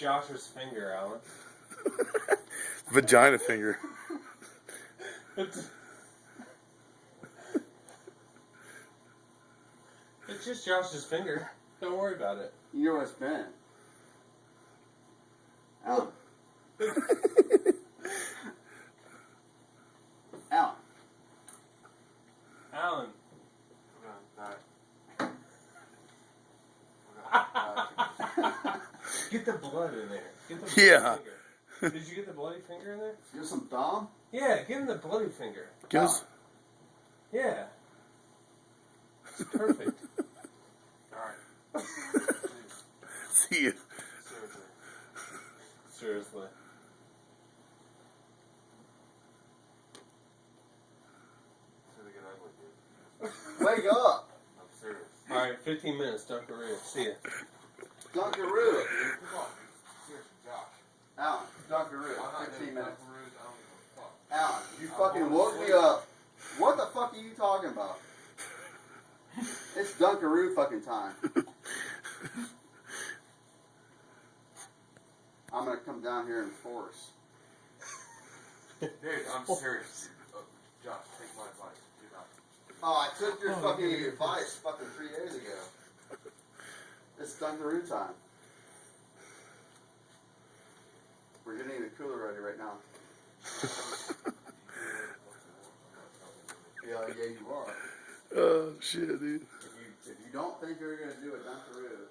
Josh's finger, Alan. Vagina finger. It's just Josh's finger. Don't worry about it. You know where it's been. Alan. Alan. Alan. Get the blood in there. Get the bloody Yeah. finger. Did you get the bloody finger in there? You want some thumb? Yeah, give him the bloody finger. Give us. Yeah. It's perfect. Alright. See you. Seriously. Seriously. It's gonna get ugly, dude. Wake up! I'm serious. Alright, 15 minutes, Dunkaroo. See ya. Dunkaroo! Dude, come on, dude. Seriously, Josh. Alan, Dunkaroo. I'm not 15 doing minutes. Dunkaroos, I don't give a fuck. Alan, you I'm fucking going to woke me sleep. up. What the fuck are you talking about? It's Dunkaroo fucking time. I'm gonna come down here and force. Dude, I'm serious. Josh, take my advice. Do not. Oh, I took your fucking advice fucking 3 days ago. It's Dunkaroo time. We're getting the cooler ready right now. Yeah, you are. Oh shit, dude. If you don't think you're gonna do a Dunkaroo,